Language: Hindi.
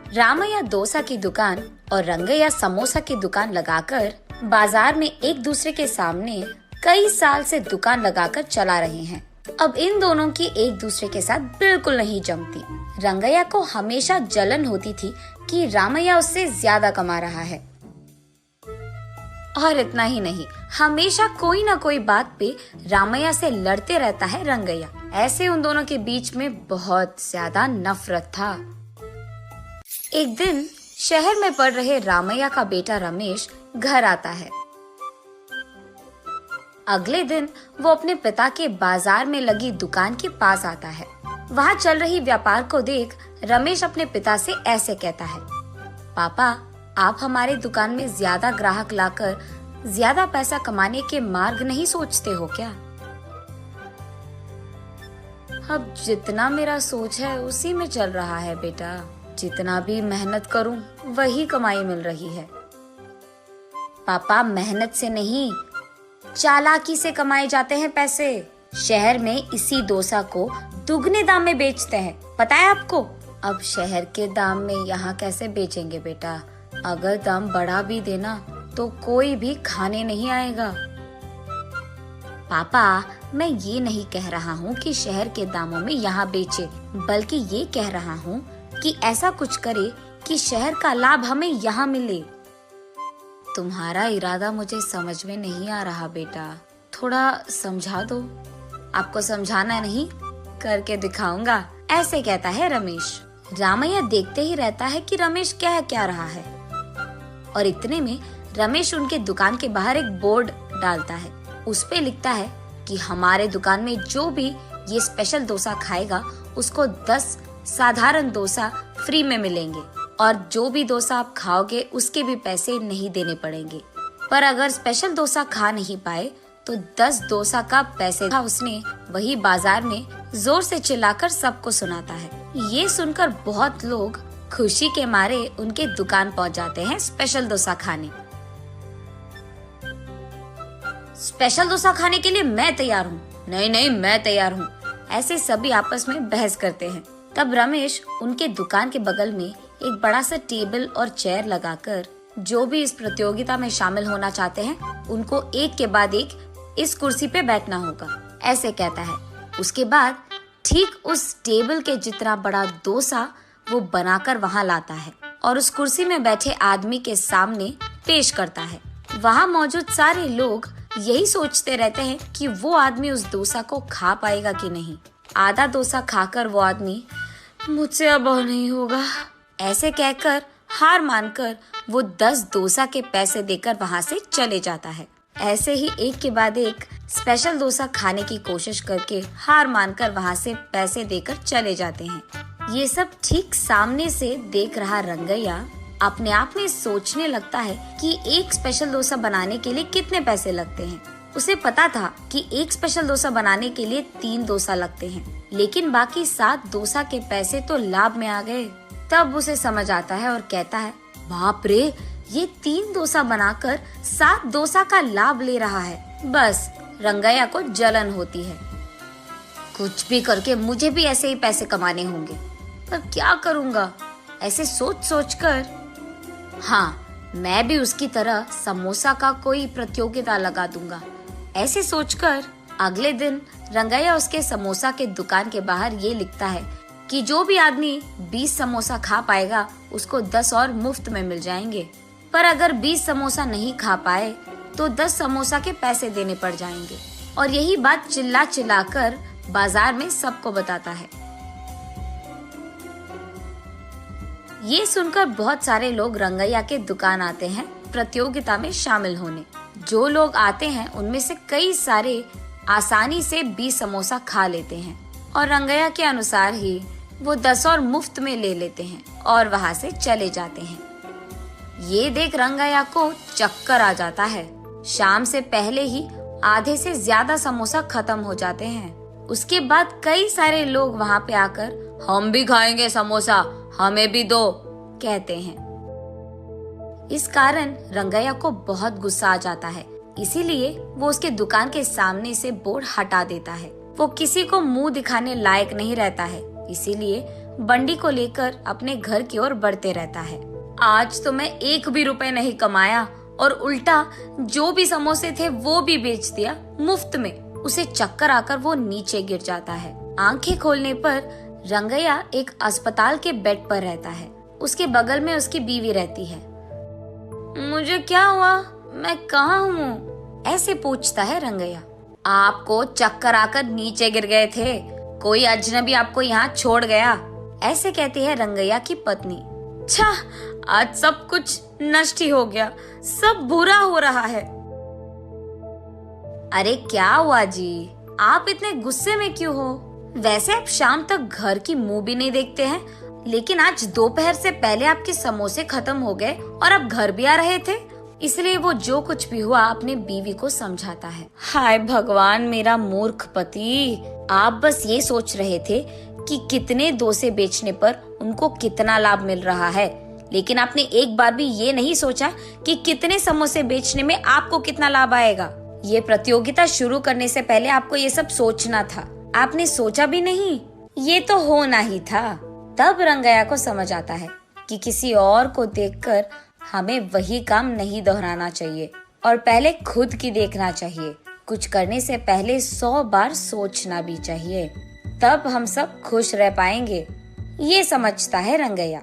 रामैया डोसा की दुकान और रंगैया समोसा की दुकान लगाकर बाजार में एक दूसरे के सामने कई साल से दुकान लगाकर चला रहे हैं। अब इन दोनों की एक दूसरे के साथ बिल्कुल नहीं जमती। रंगैया को हमेशा जलन होती थी कि रामैया उससे ज्यादा कमा रहा है। और इतना ही नहीं, हमेशा कोई ना कोई बात पे रामैया से लड़ते रहता है रंगैया। ऐसे उन दोनों के बीच में बहुत ज्यादा नफरत था। एक दिन शहर में पढ़ रहे रामैया का बेटा रमेश घर आता है। अगले दिन वो अपने पिता के बाजार में लगी दुकान के पास आता है। वहाँ चल रही व्यापार को देख रमेश अपने पिता से ऐसे कहता है, पापा, आप हमारे दुकान में ज्यादा ग्राहक लाकर ज्यादा पैसा कमाने के मार्ग नहीं सोचते हो क्या? अब जितना मेरा सोच है उसी में चल रहा है बेटा। जितना भी मेहनत करूं वही कमाई मिल रही है। पापा, मेहनत से नहीं, चालाकी से कमाए जाते हैं पैसे। शहर में इसी डोसा को दुगने दाम में बेचते हैं, पता है आपको? अब शहर के दाम में यहाँ कैसे बेचेंगे बेटा? अगर दाम बढ़ा भी देना तो कोई भी खाने नहीं आएगा। पापा, मैं ये नहीं कह रहा हूँ कि शहर के दामों में यहाँ बेचे, बल्कि ये कह रहा हूँ कि ऐसा कुछ करे कि शहर का लाभ हमें यहाँ मिले। तुम्हारा इरादा मुझे समझ में नहीं आ रहा बेटा, थोड़ा समझा दो। आपको समझाना नहीं, करके दिखाऊंगा, ऐसे कहता है रमेश। रामैया देखते ही रहता है कि रमेश कह क्या रहा है। और इतने में रमेश उनके दुकान के बाहर एक बोर्ड डालता है। उस पे लिखता है कि हमारे दुकान में जो भी ये स्पेशल डोसा खाएगा उसको 10 साधारण डोसा फ्री में मिलेंगे, और जो भी डोसा आप खाओगे उसके भी पैसे नहीं देने पड़ेंगे। पर अगर स्पेशल डोसा खा नहीं पाए तो 10 डोसा का पैसे था। उसने वही बाजार में जोर से चिल्लाकर सबको सुनाता है। ये सुनकर बहुत लोग खुशी के मारे उनके दुकान पहुंच जाते हैं स्पेशल डोसा खाने। स्पेशल डोसा खाने के लिए मैं तैयार हूँ। नहीं नहीं, मैं तैयार हूँ। ऐसे सभी आपस में बहस करते हैं। तब रमेश उनके दुकान के बगल में एक बड़ा सा टेबल और चेयर लगाकर जो भी इस प्रतियोगिता में शामिल होना चाहते हैं उनको एक के बाद एक इस कुर्सी पे बैठना होगा, ऐसे कहता है। उसके बाद ठीक उस टेबल के जितना बड़ा डोसा वो बनाकर वहाँ लाता है और उस कुर्सी में बैठे आदमी के सामने पेश करता है। वहाँ मौजूद सारे लोग यही सोचते रहते हैं कि वो आदमी उस डोसा को खा पाएगा कि नहीं। आधा डोसा खाकर वो आदमी, मुझसे अब और नहीं होगा, ऐसे कहकर हार मानकर वो 10 डोसा के पैसे देकर वहाँ से चले जाता है। ऐसे ही एक के बाद एक स्पेशल डोसा खाने की कोशिश करके हार मानकर वहाँ से पैसे देकर चले जाते हैं। ये सब ठीक सामने से देख रहा रंगैया अपने आप में सोचने लगता है कि एक स्पेशल डोसा बनाने के लिए कितने पैसे लगते हैं। उसे पता था कि एक स्पेशल डोसा बनाने के लिए 3 डोसा लगते हैं, लेकिन बाकी 7 डोसा के पैसे तो लाभ में आ गए। तब उसे समझ आता है और कहता है, बाप रे, ये 3 डोसा बनाकर 7 डोसा का लाभ ले रहा है। बस रंगैया को जलन होती है। कुछ भी करके मुझे भी ऐसे ही पैसे कमाने होंगे, पर क्या करूँगा? ऐसे सोच सोच कर, हाँ, मैं भी उसकी तरह समोसा का कोई प्रतियोगिता लगा दूंगा, ऐसे सोचकर अगले दिन रंगैया उसके समोसा के दुकान के बाहर ये लिखता है कि जो भी आदमी 20 समोसा खा पाएगा उसको 10 और मुफ्त में मिल जाएंगे। पर अगर 20 समोसा नहीं खा पाए तो 10 समोसा के पैसे देने पड़ जाएंगे। और यही बात चिल्ला चिल्ला कर बाजार में सबको बताता है। ये सुनकर बहुत सारे लोग रंगैया के दुकान आते हैं प्रतियोगिता में शामिल होने। जो लोग आते हैं उनमें से कई सारे आसानी से 20 समोसा खा लेते हैं और रंगैया के अनुसार ही वो 10 और मुफ्त में ले लेते हैं और वहाँ से चले जाते हैं। ये देख रंगैया को चक्कर आ जाता है। शाम से पहले ही आधे से ज्यादा समोसा खत्म हो जाते हैं। उसके बाद कई सारे लोग वहाँ पे आकर, हम भी खाएंगे समोसा, हमें भी दो, कहते हैं। इस कारण रंगैया को बहुत गुस्सा आ जाता है, इसीलिए वो उसके दुकान के सामने से बोर्ड हटा देता है। वो किसी को मुंह दिखाने लायक नहीं रहता है, इसीलिए बंडी को लेकर अपने घर की ओर बढ़ते रहता है। आज तो मैं 1 भी रुपए नहीं कमाया और उल्टा जो भी समोसे थे वो भी बेच दिया मुफ्त में। उसे चक्कर आकर वो नीचे गिर जाता है। आंखें खोलने पर रंगैया एक अस्पताल के बेड पर रहता है। उसके बगल में उसकी बीवी रहती है। मुझे क्या हुआ, मैं कहाँ हूँ? ऐसे पूछता है रंगैया। आपको चक्कर आकर नीचे गिर गए थे, कोई अजनबी आपको यहाँ छोड़ गया, ऐसे कहती है रंगैया की पत्नी। छा, आज सब कुछ नष्ट ही हो गया, सब बुरा हो रहा है। अरे क्या हुआ जी, आप इतने गुस्से में क्यों हो? वैसे आप शाम तक घर की मुंह भी नहीं देखते हैं, लेकिन आज दोपहर से पहले आपके समोसे खत्म हो गए और आप घर भी आ रहे थे। इसलिए वो जो कुछ भी हुआ अपने बीवी को समझाता है। हाय भगवान, मेरा मूर्ख पति, आप बस ये सोच रहे थे कि कितने डोसे बेचने पर उनको कितना लाभ मिल रहा है, लेकिन आपने एक बार भी ये नहीं सोचा कि कितने समोसे बेचने में आपको कितना लाभ आएगा। ये प्रतियोगिता शुरू करने से पहले आपको ये सब सोचना था, आपने सोचा भी नहीं, ये तो होना ही था। तब रंगैया को समझ आता है कि किसी और को देखकर हमें वही काम नहीं दोहराना चाहिए और पहले खुद की देखना चाहिए। कुछ करने से पहले 100 बार सोचना भी चाहिए, तब हम सब खुश रह पाएंगे। ये समझता है रंगैया।